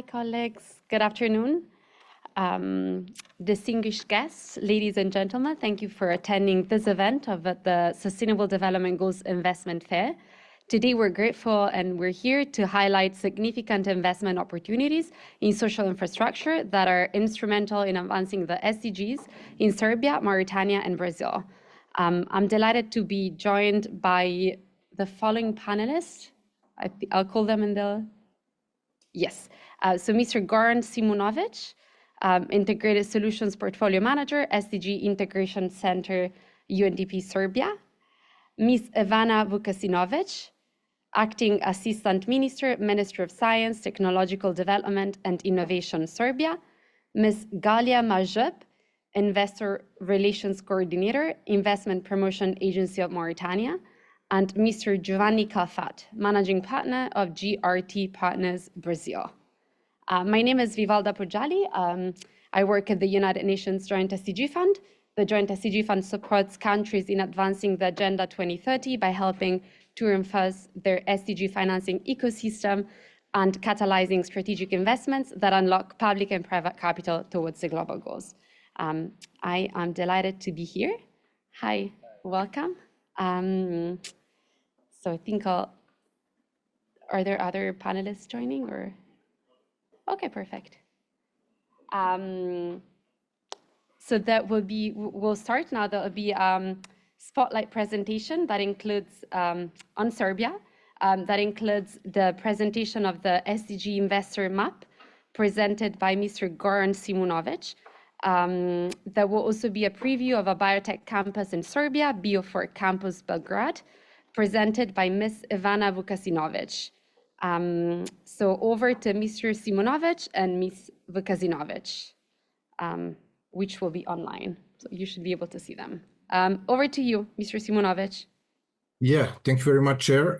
Hi, colleagues. Good afternoon. Distinguished guests, ladies and gentlemen, thank you for attending this event of the Sustainable Development Goals Investment Fair. Today, we're grateful and we're here to highlight significant investment opportunities in social infrastructure that are instrumental in advancing the SDGs in Serbia, Mauritania, and Brazil. I'm delighted to be joined by the following panelists. I'll call them in the... Yes. So Mr. Goran Simunovic, Integrated Solutions Portfolio Manager, SDG Integration Center, UNDP Serbia. Ms. Ivana Vukasinovic, Acting Assistant Minister, Ministry of Science, Technological Development and Innovation, Serbia. Ms. Galia Majub, Investor Relations Coordinator, Investment Promotion Agency of Mauritania. And Mr. Giovanni Calfat, Managing Partner of GRT Partners, Brazil. My name is Vivalda Pujali. I work at the United Nations Joint SDG Fund. The Joint SDG Fund supports countries in advancing the Agenda 2030 by helping to reinforce their SDG financing ecosystem and catalyzing strategic investments that unlock public and private capital towards the global goals. I am delighted to be here. Hi, welcome. So I think are there other panelists joining or? Okay, perfect. So that will be, we'll start now. There will be spotlight presentation that includes on Serbia, that includes the presentation of the SDG Investor Map presented by Mr. Goran Simunovic. There will also be a preview of a biotech campus in Serbia, Biofor Campus Belgrade, presented by Ms. Ivana Vukasinovic. So over to Mr. Simunovic and Ms. Vukasinovic, which will be online. So you should be able to see them. Over to you, Mr. Simunovic. Yeah, thank you very much, Chair.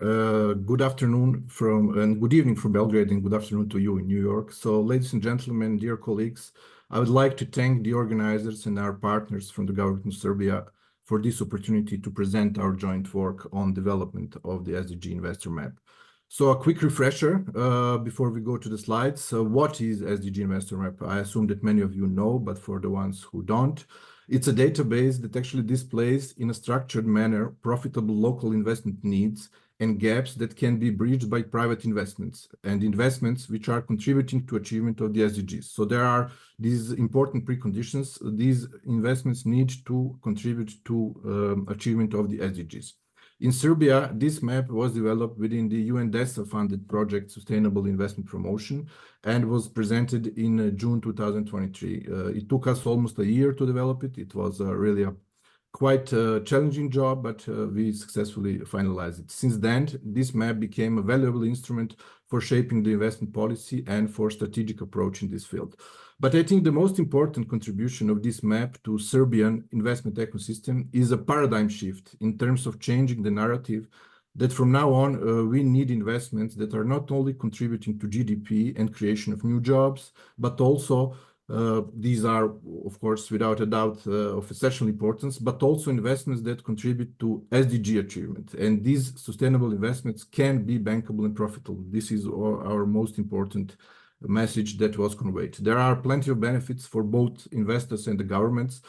Good afternoon and good evening from Belgrade, and good afternoon to you in New York. So, ladies and gentlemen, dear colleagues, I would like to thank the organizers and our partners from the government of Serbia for this opportunity to present our joint work on development of the SDG Investor Map. So a quick refresher before we go to the slides. What is SDG Investor Map? I assume that many of you know, but for the ones who don't, it's a database that actually displays in a structured manner profitable local investment needs and gaps that can be bridged by private investments and investments which are contributing to achievement of the SDGs. So there are these important preconditions. These investments need to contribute to achievement of the SDGs. In Serbia, this map was developed within the UNDESA-funded project Sustainable Investment Promotion and was presented in June 2023. It took us almost a year to develop it. It was really a quite challenging job, but we successfully finalized it. Since then, this map became a valuable instrument for shaping the investment policy and for strategic approach in this field. But I think the most important contribution of this map to Serbian investment ecosystem is a paradigm shift in terms of changing the narrative that from now on, we need investments that are not only contributing to GDP and creation of new jobs, but also these are, of course, without a doubt of essential importance, but also investments that contribute to SDG achievement. And these sustainable investments can be bankable and profitable. This is our most important message that was conveyed. There are plenty of benefits for both investors and the governments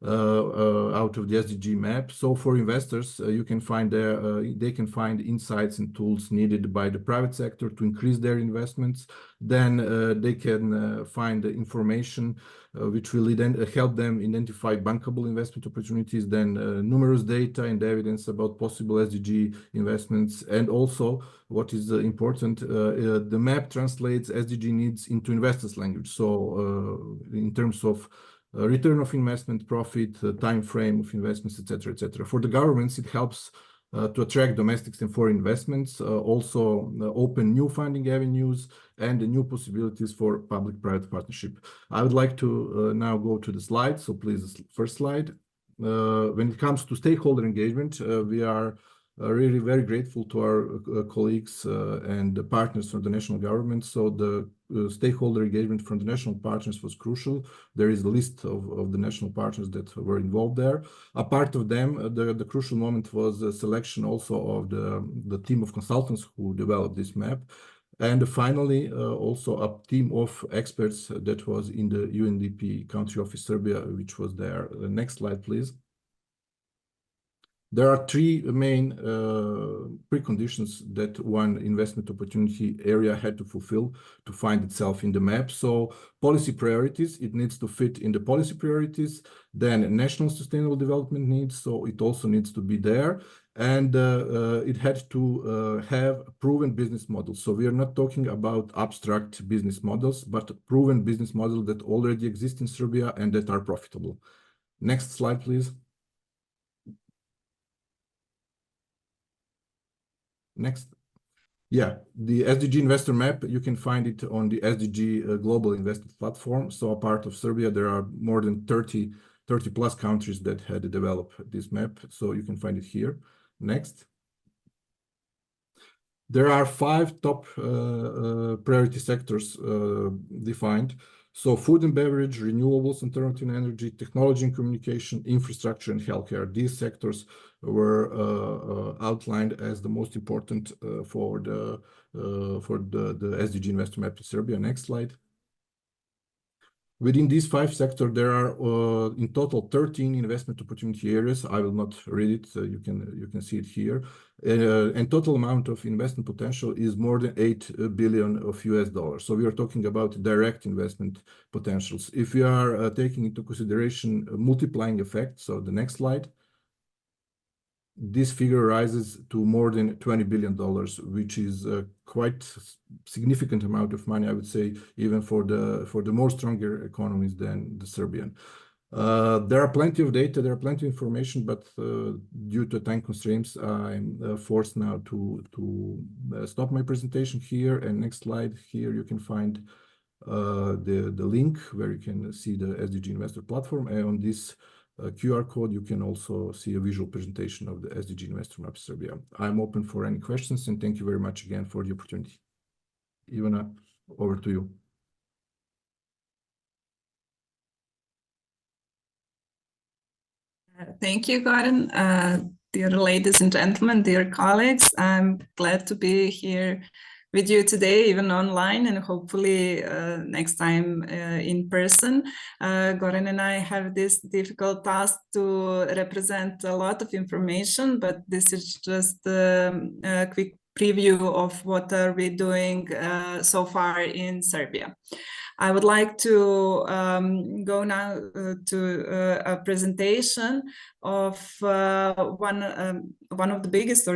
out of the SDG map. So for investors, they can find insights and tools needed by the private sector to increase their investments. Then they can find the information which will help them identify bankable investment opportunities, then numerous data and evidence about possible SDG investments. And also, what is important, the map translates SDG needs into investors' language. So in terms of return of investment, profit, time frame of investments, etc., etc. For the governments, it helps to attract domestic and foreign investments, also open new funding avenues and new possibilities for public-private partnership. I would like to now go to the slide. So please, first slide. When it comes to stakeholder engagement, we are really very grateful to our colleagues and the partners from the national government. So the stakeholder engagement from the national partners was crucial. There is a list of the national partners that were involved there. A part of them, the crucial moment was the selection also of the team of consultants who developed this map. And finally, also a team of experts that was in the UNDP country office Serbia, which was there. Next slide, please. There are three main preconditions that one investment opportunity area had to fulfill to find itself in the map. So policy priorities, it needs to fit in the policy priorities. Then national sustainable development needs, so it also needs to be there. And it had to have proven business models. So we are not talking about abstract business models, but proven business models that already exist in Serbia and that are profitable. Next slide, please. Next. Yeah, the SDG Investor Map, you can find it on the SDG Global Investment Platform. So a part of Serbia, there are more than 30 plus countries that had developed this map. So you can find it here. Next. There are 5 top priority sectors defined. So food and beverage, renewables, alternative energy, technology and communication, infrastructure, and healthcare. These sectors were outlined as the most important for the SDG Investor Map in Serbia. Next slide. Within these 5 sectors, there are in total 13 investment opportunity areas. I will not read it. You can see it here. And total amount of investment potential is more than $8 billion of US dollars. So we are talking about direct investment potentials. If we are taking into consideration a multiplying effect, so the next slide, this figure rises to more than $20 billion, which is quite significant amount of money, I would say, even for the more stronger economies than the Serbian. There are plenty of data, there are plenty of information, but due to time constraints, I'm forced now to stop my presentation here. And next slide, here you can find the link where you can see the SDG Investor Platform. And on this QR code, you can also see a visual presentation of the SDG Investor Map Serbia. I'm open for any questions, and thank you very much again for the opportunity. Ivana, over to you. Thank you, Goran. Dear ladies and gentlemen, dear colleagues, I'm glad to be here with you today, even online, and hopefully next time in person. Goran and I have this difficult task to represent a lot of information, but this is just a quick preview of what are we doing so far in Serbia. I would like to go now to a presentation of one of the biggest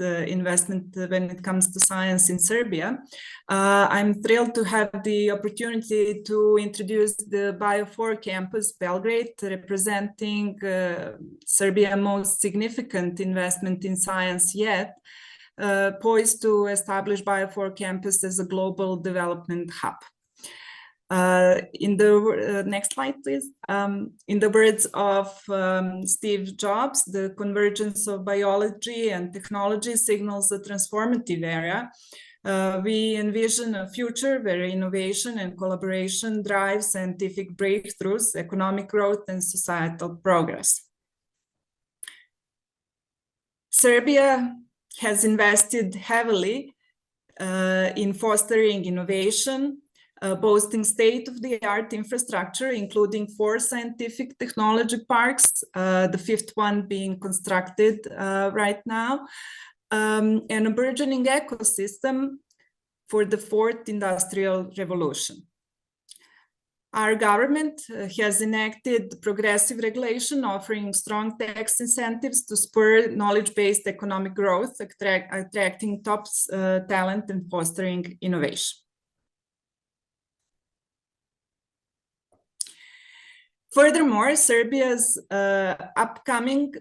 investment when it comes to science in Serbia. I'm thrilled to have the opportunity to introduce the Bio4 campus Belgrade, representing Serbia's most significant investment in science yet, poised to establish Bio4 campus as a global development hub. In the next slide, please. In the words of Steve Jobs, the convergence of biology and technology signals a transformative era. We envision a future where innovation and collaboration drive scientific breakthroughs, economic growth, and societal progress. Serbia has invested heavily in fostering innovation, boasting state-of-the-art infrastructure, including 4 scientific technology parks, the 5th one being constructed right now, and a burgeoning ecosystem for the 4th industrial revolution. Our government has enacted progressive regulation offering strong tax incentives to spur knowledge-based economic growth, attracting top talent and fostering innovation. Furthermore, Serbia's upcoming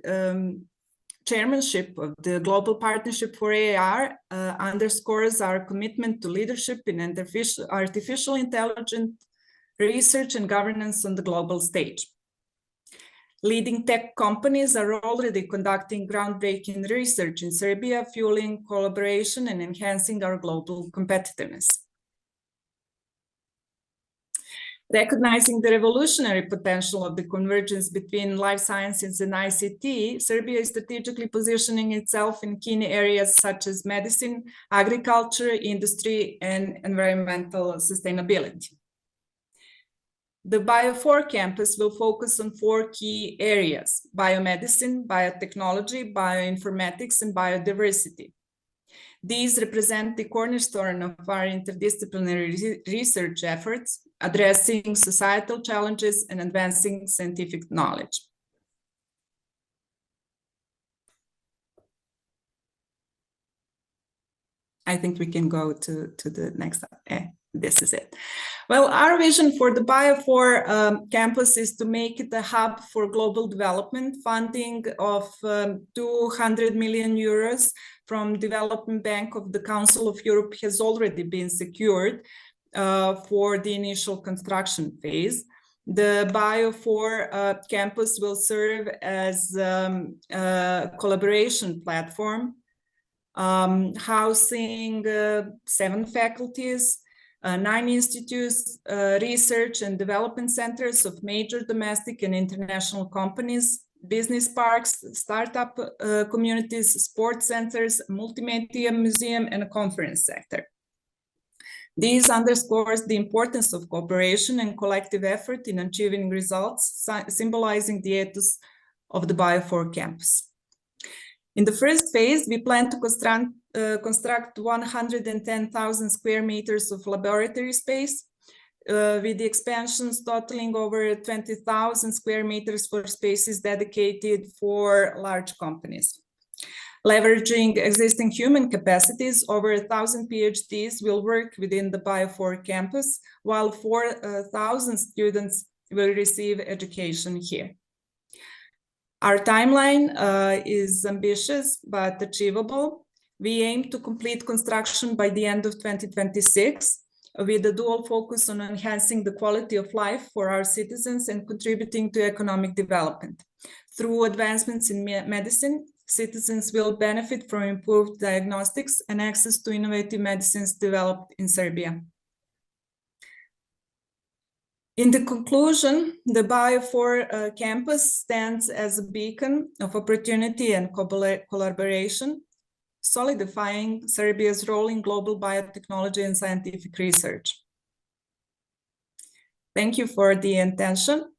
chairmanship of the Global Partnership for AR underscores our commitment to leadership in artificial intelligence, research and governance on the global stage. Leading tech companies are already conducting groundbreaking research in Serbia, fueling collaboration and enhancing our global competitiveness. Recognizing the revolutionary potential of the convergence between life sciences and ICT, Serbia is strategically positioning itself in key areas such as medicine, agriculture, industry, and environmental sustainability. The Bio4 campus will focus on 4 key areas: biomedicine, biotechnology, bioinformatics, and biodiversity. These represent the cornerstone of our interdisciplinary research efforts, addressing societal challenges and advancing scientific knowledge. I think we can go to the next. This is it. Well, our vision for the Bio4 campus is to make it a hub for global development. Funding of 200 million euros from Development Bank of the Council of Europe has already been secured for the initial construction phase. The Bio4 campus will serve as a collaboration platform, housing 7 faculties, 9 institutes, research and development centers of major domestic and international companies, business parks, startup communities, sports centers, multimedia museum, and a conference sector. This underscores the importance of cooperation and collective effort in achieving results, symbolizing the ethos of the Bio4 campus. In the first phase, we plan to construct 110,000 square meters of laboratory space, with the expansions totaling over 20,000 square meters for spaces dedicated for large companies. Leveraging existing human capacities, over 1,000 PhDs will work within the Bio4 campus, while 4,000 students will receive education here. Our timeline is ambitious but achievable. We aim to complete construction by the end of 2026, with a dual focus on enhancing the quality of life for our citizens and contributing to economic development. Through advancements in medicine, citizens will benefit from improved diagnostics and access to innovative medicines developed in Serbia. In the conclusion, the Bio4 campus stands as a beacon of opportunity and collaboration, solidifying Serbia's role in global biotechnology and scientific research. Thank you for the attention.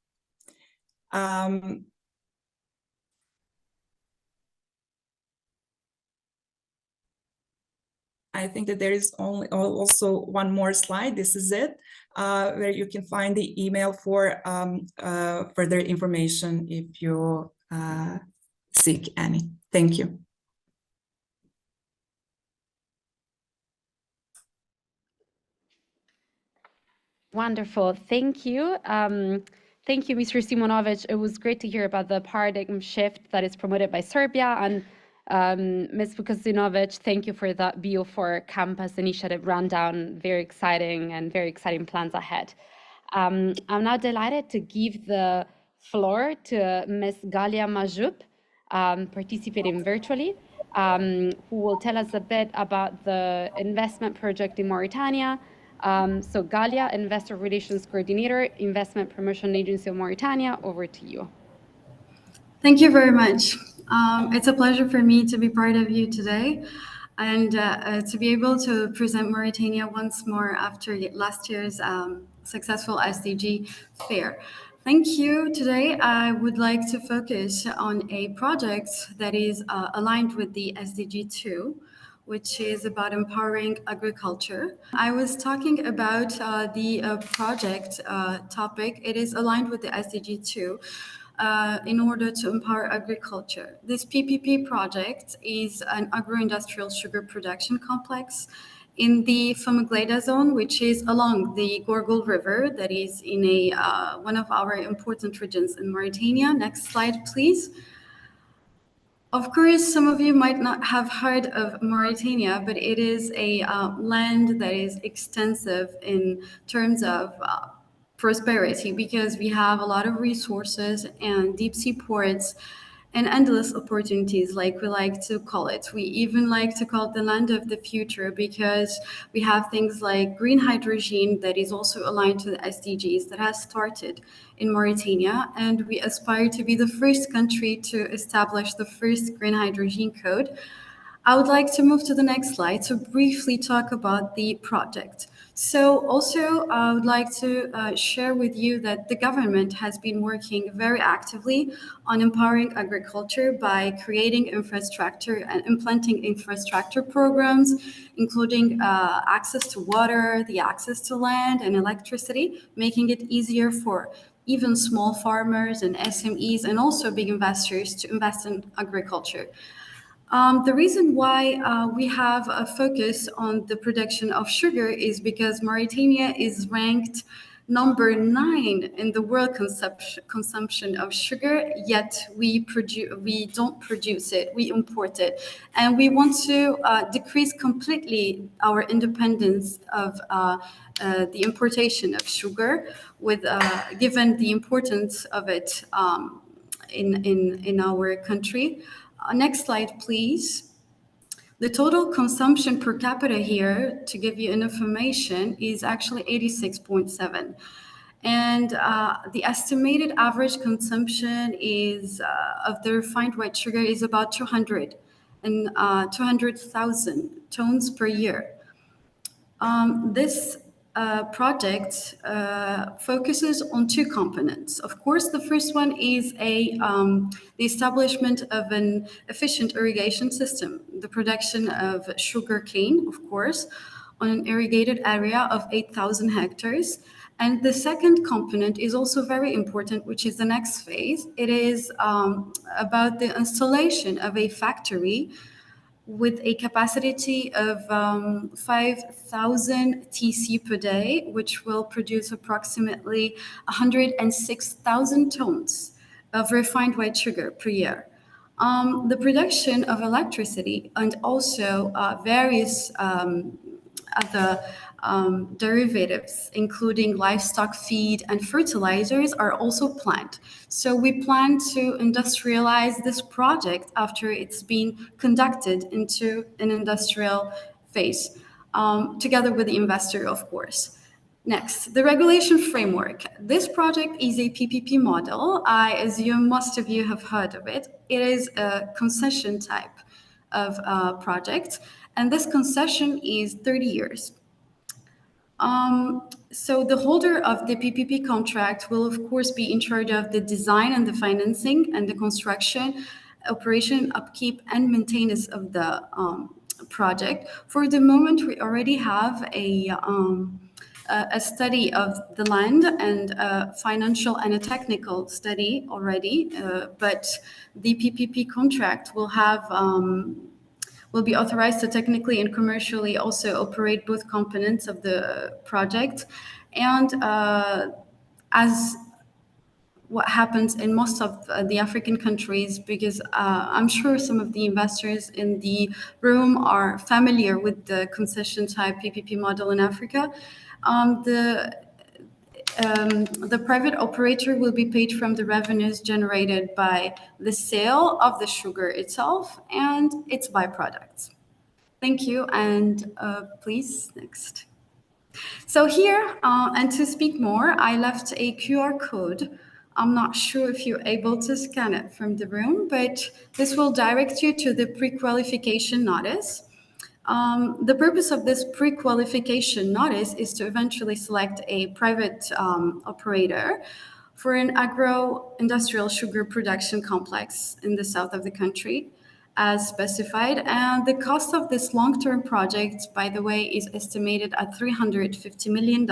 I think that there is also one more slide. This is it, where you can find the email for further information if you seek any. Thank you. Wonderful. Thank you. Thank you, Mr. Simonovic. It was great to hear about the paradigm shift that is promoted by Serbia. And Ms. Vukasinovic, thank you for that Bio4 campus initiative rundown. Very exciting plans ahead. I'm now delighted to give the floor to Ms. Galia Majup, participating virtually, who will tell us a bit about the investment project in Mauritania. So Galia, Investor Relations Coordinator, Investment Promotion Agency of Mauritania, over to you. Thank you very much. It's a pleasure for me to be part of you today and to be able to present Mauritania once more after last year's successful SDG Fair. Thank you. Today, I would like to focus on a project that is aligned with the SDG 2, which is about empowering agriculture. I was talking about the project topic. It is aligned with the SDG 2 in order to empower agriculture. This PPP project is an agro-industrial sugar production complex in the Fumigleda zone, which is along the Gorgol River, that is in one of our important regions in Mauritania. Next slide, please. Of course, some of you might not have heard of Mauritania, but it is a land that is extensive in terms of prosperity because we have a lot of resources and deep sea ports and endless opportunities, like we like to call it. We even like to call it the land of the future because we have things like green hydrogen that is also aligned to the SDGs that has started in Mauritania, and we aspire to be the first country to establish the first green hydrogen code. I would like to move to the next slide to briefly talk about the project. So also, I would like to share with you that the government has been working very actively on empowering agriculture by creating infrastructure and implementing infrastructure programs, including access to water, the access to land and electricity, making it easier for even small farmers and SMEs and also big investors to invest in agriculture. The reason why we have a focus on the production of sugar is because Mauritania is ranked number 9 in the world consumption of sugar, yet we don't produce it, we import it. And we want to decrease completely our independence of the importation of sugar, with given the importance of it in our country. Next slide, please. The total consumption per capita here, to give you an information, is actually 86.7. And the estimated average consumption is of the refined white sugar is about 200,000 tons per year. This project focuses on 2 components. Of course, the first one is the establishment of an efficient irrigation system, the production of sugar cane, of course, on an irrigated area of 8,000 hectares. And the second component is also very important, which is the next phase. It is about the installation of a factory with a capacity of 5,000 TC per day, which will produce approximately 106,000 tons of refined white sugar per year. The production of electricity and also various other derivatives, including livestock feed and fertilizers, are also planned. So we plan to industrialize this project after it's been conducted into an industrial phase, together with the investor, of course. Next, the regulation framework. This project is a PPP model. I assume most of you have heard of it. It is a concession type of project, and this concession is 30 years. So the holder of the PPP contract will, of course, be in charge of the design and the financing and the construction, operation, upkeep, and maintenance of the project. For the moment, we already have a study of the land and a financial and a technical study already, but the PPP contract will be authorized to technically and commercially also operate both components of the project. And as what happens in most of the African countries, because I'm sure some of the investors in the room are familiar with the concession type PPP model in Africa, the private operator will be paid from the revenues generated by the sale of the sugar itself and its byproducts. Thank you, and please, next. So here, and to speak more, I left a QR code. I'm not sure if you're able to scan it from the room, but this will direct you to the pre-qualification notice. The purpose of this pre-qualification notice is to eventually select a private operator for an agro-industrial sugar production complex in the south of the country, as specified. And the cost of this long-term project, by the way, is estimated at $350 million.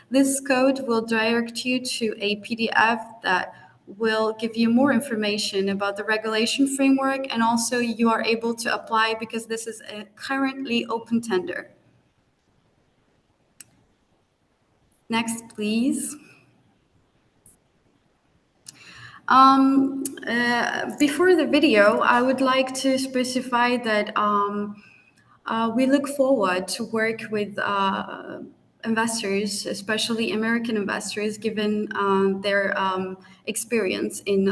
This code will direct you to a PDF that will give you more information about the regulation framework, and also you are able to apply because this is a currently open tender. Next, please. Before the video, I would like to specify that we look forward to work with investors, especially American investors, given their experience in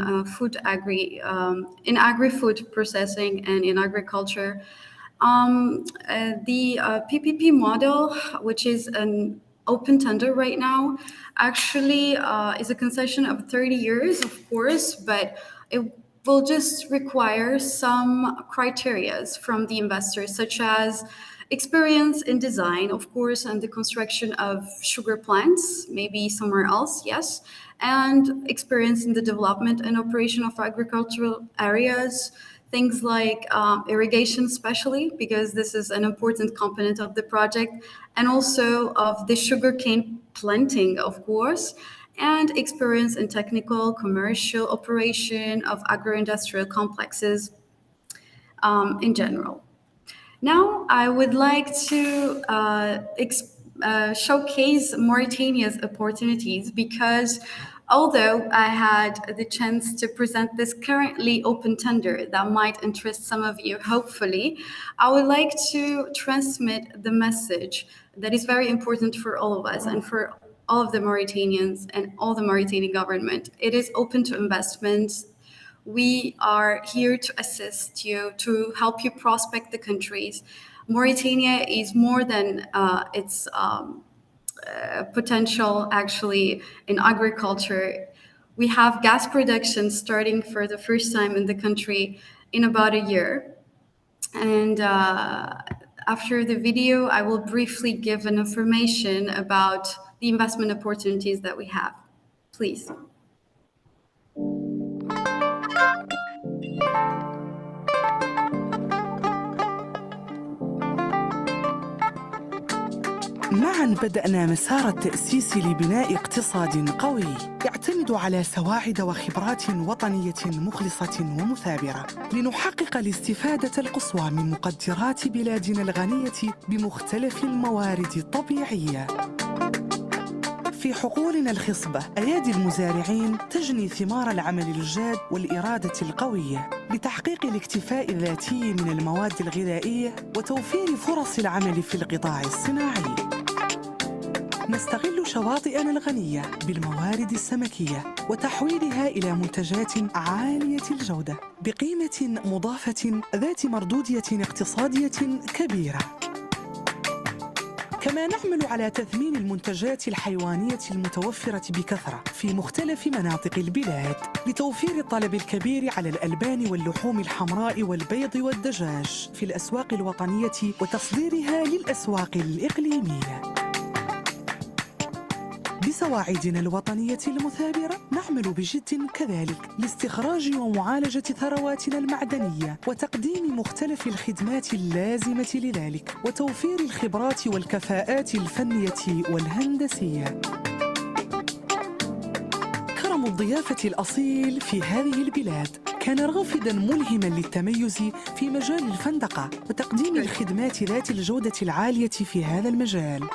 agri-food processing and in agriculture. The PPP model, which is an open tender right now, actually is a concession of 30 years, of course, but it will just require some criterias from the investors, such as experience in design, of course, and the construction of sugar plants, maybe somewhere else, yes, and experience in the development and operation of agricultural areas, things like irrigation, especially because this is an important component of the project, and also of the sugarcane planting, of course, and experience in technical, commercial operation of agro-industrial complexes in general. Now, I would like to showcase Mauritania's opportunities because although I had the chance to present this currently open tender that might interest some of you, hopefully, I would like to transmit the message that is very important for all of us and for all of the Mauritanians and all the Mauritanian government. It is open to investments. We are here to assist you, to help you prospect the countries. Mauritania is more than its potential actually in agriculture. We have gas production starting for the first time in the country in about a year. And after the video, I will briefly give an information about the investment opportunities that we have. Please. معاً بدأنا مسار التأسيس لبناء اقتصاد قوي يعتمد على سواعد وخبرات وطنية مخلصة ومثابرة لنحقق الاستفادة القصوى من مقدرات بلادنا الغنية بمختلف الموارد الطبيعية. في حقولنا الخصبة أيادي المزارعين تجني ثمار العمل الجاد والإرادة القوية لتحقيق الاكتفاء الذاتي من المواد الغذائية وتوفير فرص العمل في القطاع الصناعي. نستغل شواطئنا الغنية بالموارد السمكية وتحويلها إلى منتجات عالية الجودة بقيمة مضافة ذات مردودية اقتصادية كبيرة. كما نعمل على تثمين المنتجات الحيوانية المتوفرة بكثرة في مختلف مناطق البلاد لتوفير الطلب الكبير على الألبان واللحوم الحمراء والبيض والدجاج في الأسواق الوطنية وتصديرها للأسواق الإقليمية. بسواعدنا الوطنية المثابرة نعمل بجد كذلك لاستخراج ومعالجة ثرواتنا المعدنية وتقديم مختلف الخدمات اللازمة لذلك وتوفير الخبرات والكفاءات الفنية والهندسية. كرم الضيافة الأصيل في هذه البلاد كان رافداً ملهماً للتميز في مجال الفندقة وتقديم الخدمات ذات الجودة العالية في هذا المجال.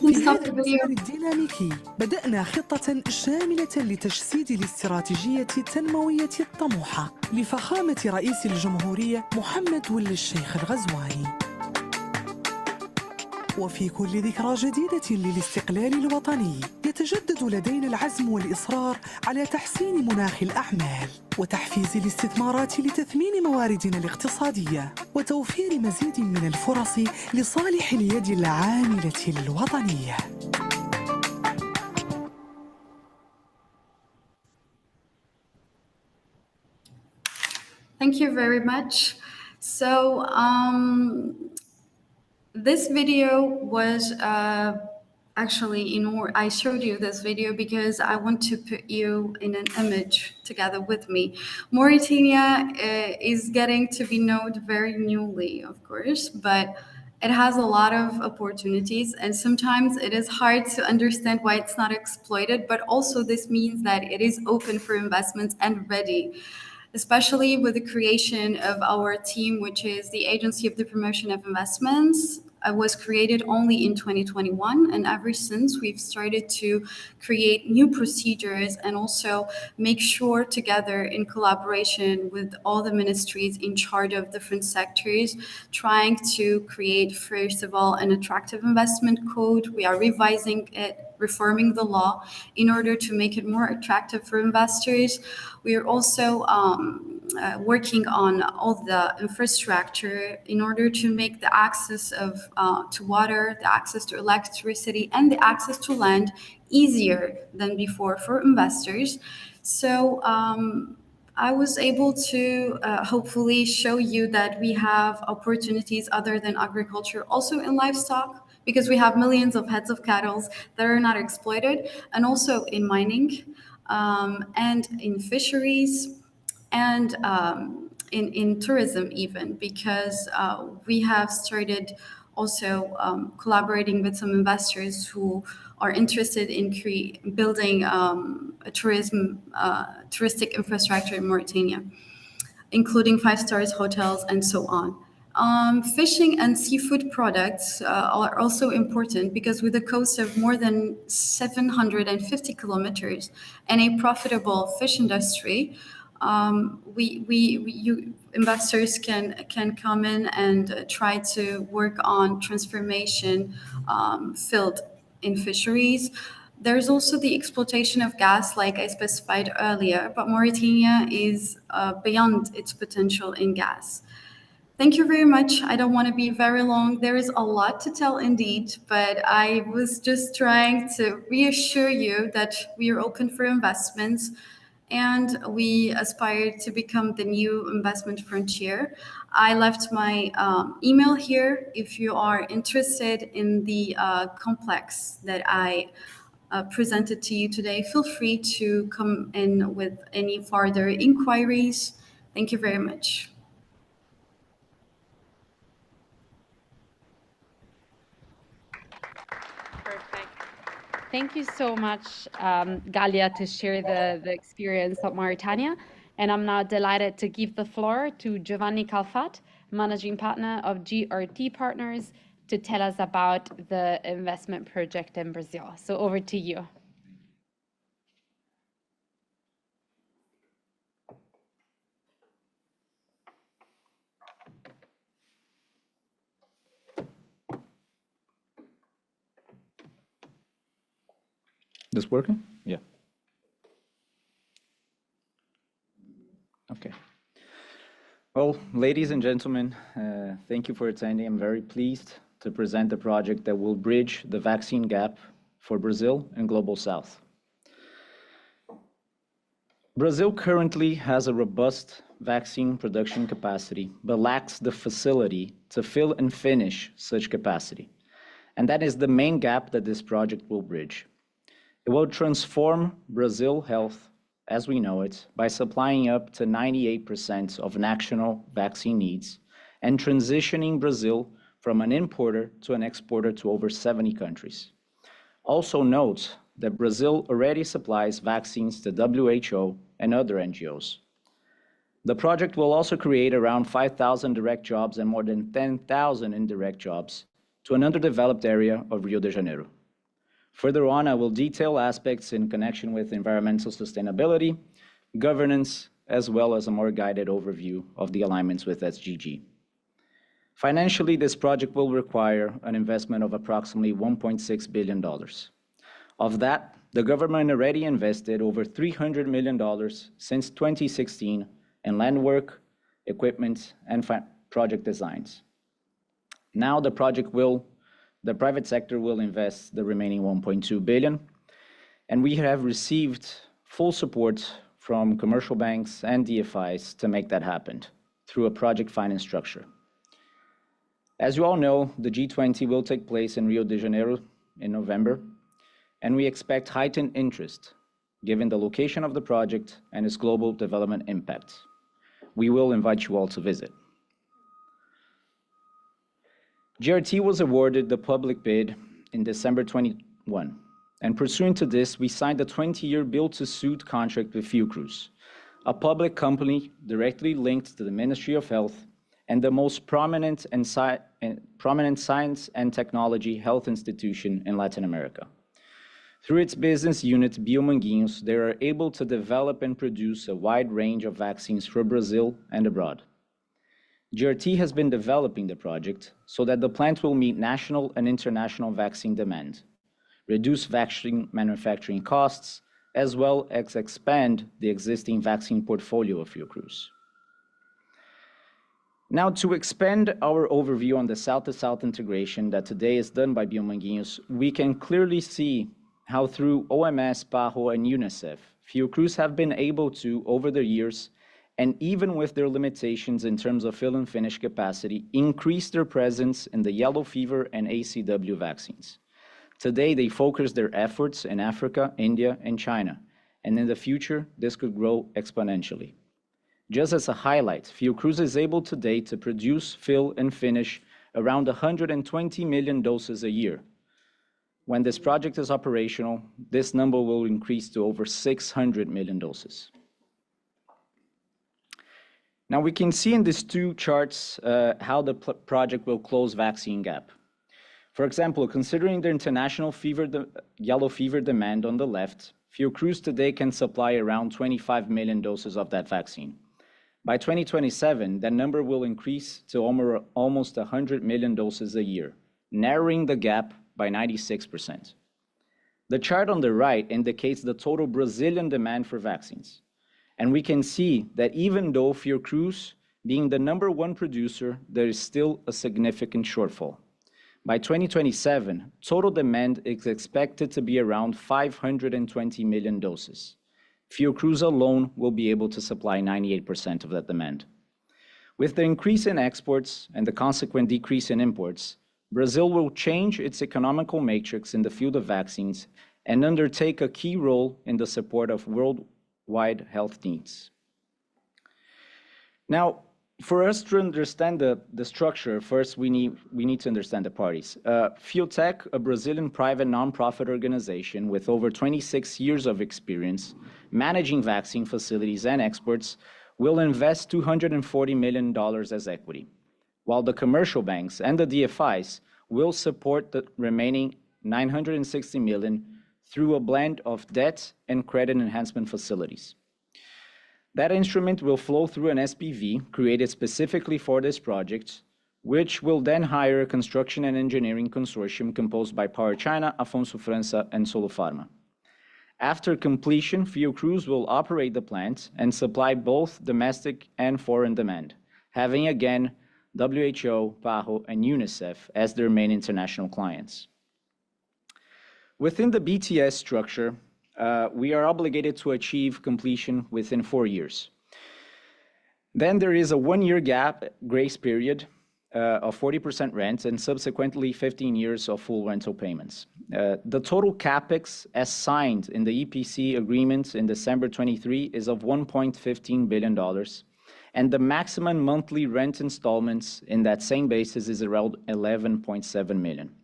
في هذا المسار الديناميكي بدأنا خطة شاملة لتجسيد الاستراتيجية التنموية الطموحة لفخامة رئيس الجمهورية محمد ولي الشيخ الغزواني. وفي كل ذكرى جديدة للاستقلال الوطني يتجدد لدينا العزم والإصرار على تحسين مناخ الأعمال وتحفيز الاستثمارات لتثمين مواردنا الاقتصادية وتوفير مزيد من الفرص لصالح اليد العاملة الوطنية. Thank you very much. So this video was actually, I showed you this video because I want to put you in an image together with me. Mauritania is getting to be known very newly, of course, but it has a lot of opportunities, and sometimes it is hard to understand why it's not exploited, but also this means that it is open for investments and ready, especially with the creation of our team, which is the Agency of the Promotion of Investments, was created only in 2021, and ever since we've started to create new procedures and also make sure together in collaboration with all the ministries in charge of different sectors, trying to create, first of all, an attractive investment code. We are revising it, reforming the law in order to make it more attractive for investors. We are also working on all the infrastructure in order to make the access to water, the access to electricity, and the access to land easier than before for investors. So I was able to hopefully show you that we have opportunities other than agriculture also in livestock, because we have millions of heads of cattle that are not exploited, and also in mining and in fisheries and in tourism even, because we have started also collaborating with some investors who are interested in building a touristic infrastructure in Mauritania, including 5-star hotels and so on. Fishing and seafood products are also important, because with a coast of more than 750 kilometers and a profitable fish industry, investors can come in and try to work on transformation field in fisheries. There's also the exploitation of gas, like I specified earlier, but Mauritania is beyond its potential in gas. Thank you very much. I don't want to be very long. There is a lot to tell indeed, but I was just trying to reassure you that we are open for investments and we aspire to become the new investment frontier. I left my email here. If you are interested in the complex that I presented to you today, feel free to come in with any further inquiries. Thank you very much. Perfect. Thank you so much, Galia, to share the experience of Mauritania. And I'm now delighted to give the floor to Giovanni Calfat, Managing Partner of GRT Partners, to tell us about the investment project in Brazil. So over to you. This working? Yeah. Okay. Well, ladies and gentlemen, thank you for attending. I'm very pleased to present a project that will bridge the vaccine gap for Brazil and Global South. Brazil currently has a robust vaccine production capacity, but lacks the facility to fill and finish such capacity. And that is the main gap that this project will bridge. It will transform Brazil health as we know it by supplying up to 98% of national vaccine needs and transitioning Brazil from an importer to an exporter to over 70 countries. Also note that Brazil already supplies vaccines to WHO and other NGOs. The project will also create around 5,000 direct jobs and more than 10,000 indirect jobs to an underdeveloped area of Rio de Janeiro. Further on, I will detail aspects in connection with environmental sustainability, governance, as well as a more guided overview of the alignments with SDG. Financially, this project will require an investment of approximately $1.6 billion. Of that, the government already invested over $300 million since 2016 in land work, equipment, and project designs. Now the private sector will invest the remaining $1.2 billion, and we have received full support from commercial banks and DFIs to make that happen through a project finance structure. As you all know, the G20 will take place in Rio de Janeiro in November, and we expect heightened interest given the location of the project and its global development impact. We will invite you all to visit. GRT was awarded the public bid in December 21, and pursuant to this, we signed a 20-year build-to-suit contract with Fiocruz, a public company directly linked to the Ministry of Health and the most prominent and prominent science and technology health institution in Latin America. Through its business unit, Biomanguinhos, they are able to develop and produce a wide range of vaccines for Brazil and abroad. GRT has been developing the project so that the plant will meet national and international vaccine demand, reduce vaccine manufacturing costs, as well as expand the existing vaccine portfolio of Fiocruz. Now, to expand our overview on the South-to-South integration that today is done by Biomanguinhos, we can clearly see how through OMS, PAHO, and UNICEF, Fiocruz have been able to, over the years, and even with their limitations in terms of fill and finish capacity, increase their presence in the yellow fever and ACW vaccines. Today, they focus their efforts in Africa, India, and China, and in the future, this could grow exponentially. Just as a highlight, Fiocruz is able today to produce, fill, and finish around 120 million doses a year. When this project is operational, this number will increase to over 600 million doses. Now we can see in these two charts how the project will close vaccine gap. For example, considering the international yellow fever demand on the left, Fiocruz today can supply around 25 million doses of that vaccine. By 2027, that number will increase to almost 100 million doses a year, narrowing the gap by 96%. The chart on the right indicates the total Brazilian demand for vaccines. And we can see that even though Fiocruz being the #1 producer, there is still a significant shortfall. By 2027, total demand is expected to be around 520 million doses. Fiocruz alone will be able to supply 98% of that demand. With the increase in exports and the consequent decrease in imports, Brazil will change its economical matrix in the field of vaccines and undertake a key role in the support of worldwide health needs. Now, for us to understand the structure, first we need to understand the parties. Fiotech, a Brazilian private nonprofit organization with over 26 years of experience managing vaccine facilities and exports, will invest $240 million as equity, while the commercial banks and the DFIs will support the remaining $960 million through a blend of debt and credit enhancement facilities. That instrument will flow through an SPV created specifically for this project, which will then hire a construction and engineering consortium composed by Power China, Afonso França, and Solofarma. After completion, Fiocruz will operate the plant and supply both domestic and foreign demand, having again WHO, PAHO, and UNICEF as their main international clients. Within the BTS structure, we are obligated to achieve completion within 4 years. Then there is a 1-year grace period of 40% rent and subsequently 15 years of full rental payments. The total capex as signed in the EPC agreement in December 23 is of $1.15 billion, and the maximum monthly rent installments in that same basis is around 11.7 million.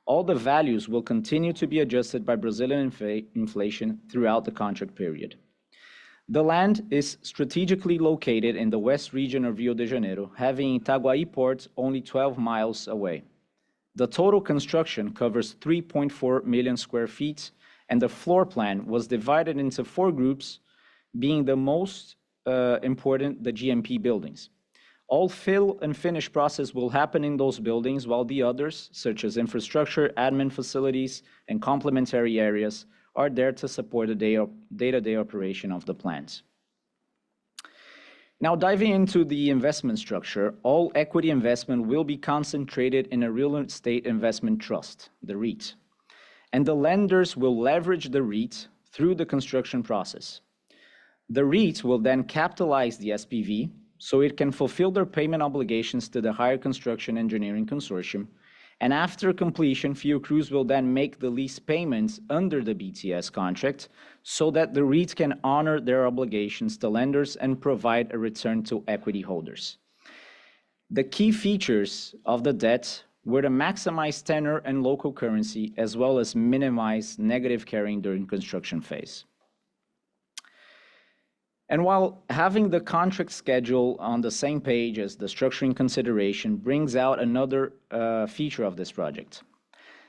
All the values will continue to be adjusted by Brazilian inflation throughout the contract period. The land is strategically located in the west region of Rio de Janeiro, having Itaguaí Port only 12 miles away. The total construction covers 3.4 million square feet, and the floor plan was divided into 4 groups, being the most important the GMP buildings. All fill and finish process will happen in those buildings, while the others, such as infrastructure, admin facilities, and complementary areas, are there to support the day-to-day operation of the plants. Now, diving into the investment structure, all equity investment will be concentrated in a real estate investment trust, the REIT, and the lenders will leverage the REIT through the construction process. The REIT will then capitalize the SPV so it can fulfill their payment obligations to the higher construction engineering consortium, and after completion, Fiocruz will then make the lease payments under the BTS contract so that the REIT can honor their obligations to lenders and provide a return to equity holders. The key features of the debt were to maximize tenor and local currency, as well as minimize negative carrying during construction phase. And while having the contract schedule on the same page as the structuring consideration brings out another feature of this project.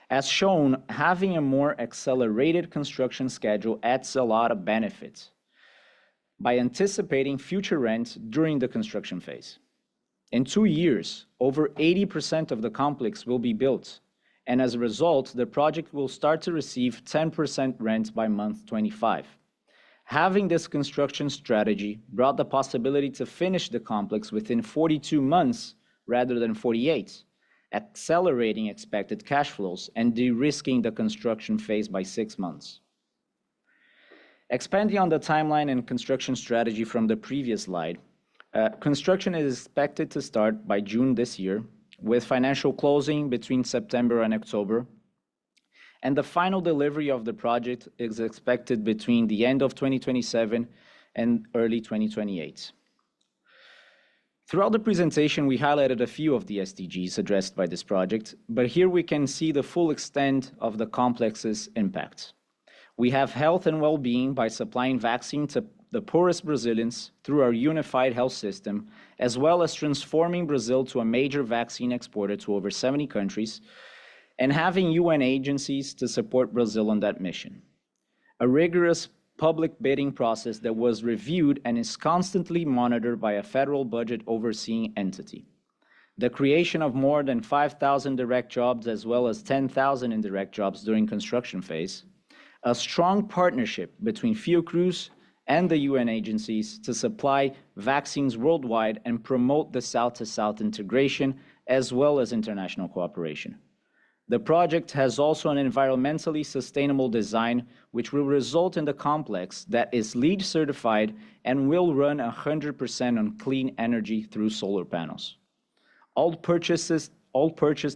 As shown, having a more accelerated construction schedule adds a lot of benefits by anticipating future rent during the construction phase. In 2 years, over 80% of the complex will be built, and as a result, the project will start to receive 10% rent by month 25. Having this construction strategy brought the possibility to finish the complex within 42 months rather than 48, accelerating expected cash flows and de-risking the construction phase by 6 months. Expanding on the timeline and construction strategy from the previous slide, construction is expected to start by June this year, with financial closing between September and October, and the final delivery of the project is expected between the end of 2027 and early 2028. Throughout the presentation, we highlighted a few of the SDGs addressed by this project, but here we can see the full extent of the complex's impact. We have health and well-being by supplying vaccine to the poorest Brazilians through our unified health system, as well as transforming Brazil to a major vaccine exporter to over 70 countries, and having UN agencies to support Brazil on that mission. A rigorous public bidding process that was reviewed and is constantly monitored by a federal budget overseeing entity. The creation of more than 5,000 direct jobs as well as 10,000 indirect jobs during construction phase. A strong partnership between Fiocruz and the UN agencies to supply vaccines worldwide and promote the South-to-South integration as well as international cooperation. The project has also an environmentally sustainable design, which will result in the complex that is LEED certified and will run 100% on clean energy through solar panels. All purchased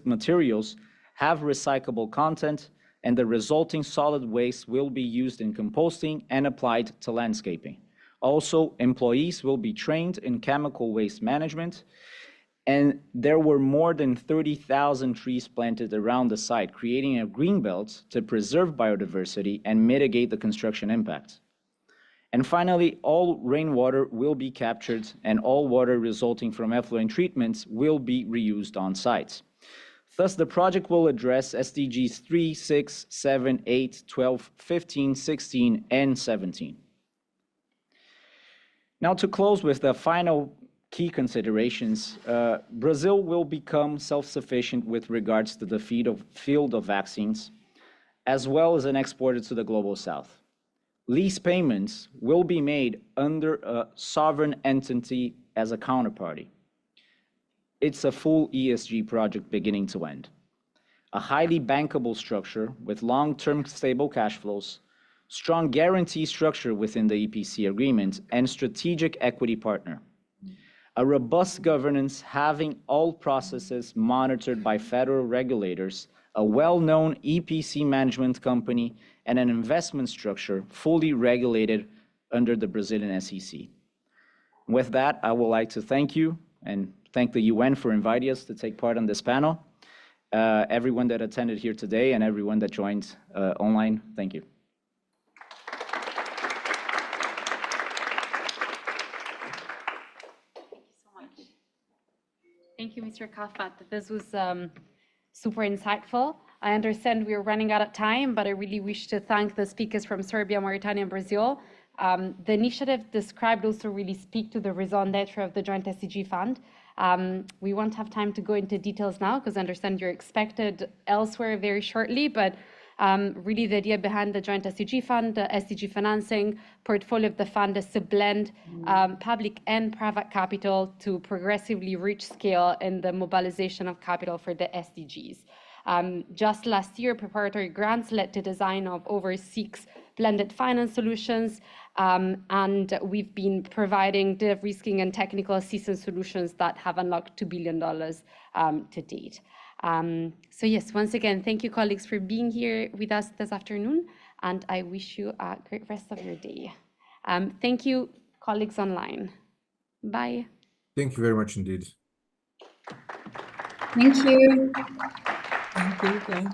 materials have recyclable content, and the resulting solid waste will be used in composting and applied to landscaping. Also, employees will be trained in chemical waste management, and there were more than 30,000 trees planted around the site, creating a green belt to preserve biodiversity and mitigate the construction impact. And finally, all rainwater will be captured and all water resulting from effluent treatments will be reused on site. Thus, the project will address SDGs 3, 6, 7, 8, 12, 15, 16, and 17. Now to close with the final key considerations, Brazil will become self-sufficient with regards to the field of vaccines, as well as an exporter to the global south. Lease payments will be made under a sovereign entity as a counterparty. It's a full ESG project beginning to end. A highly bankable structure with long-term stable cash flows, strong guarantee structure within the EPC agreement, and strategic equity partner. A robust governance having all processes monitored by federal regulators, a well-known EPC management company, and an investment structure fully regulated under the Brazilian SEC. With that, I would like to thank you and thank the UN for inviting us to take part on this panel. Everyone that attended here today and everyone that joined online, thank you. Thank you, Mr. Kafat. This was super insightful. I understand we are running out of time, but I really wish to thank the speakers from Serbia, Mauritania, and Brazil. The initiative described also really speak to the raison d'etre of the joint SDG fund. We won't have time to go into details now because I understand you're expected elsewhere very shortly, but really the idea behind the joint SDG fund, the SDG financing portfolio of the fund is to blend public and private capital to progressively reach scale in the mobilization of capital for the SDGs. Just last year, preparatory grants led to design of over 6 blended finance solutions, and we've been providing de-risking and technical assistance solutions that have unlocked $2 billion to date. So yes, once again, thank you, colleagues, for being here with us this afternoon, and I wish you a great rest of your day. Thank you, colleagues online. Bye. Thank you very much indeed. Thank you. Thank you.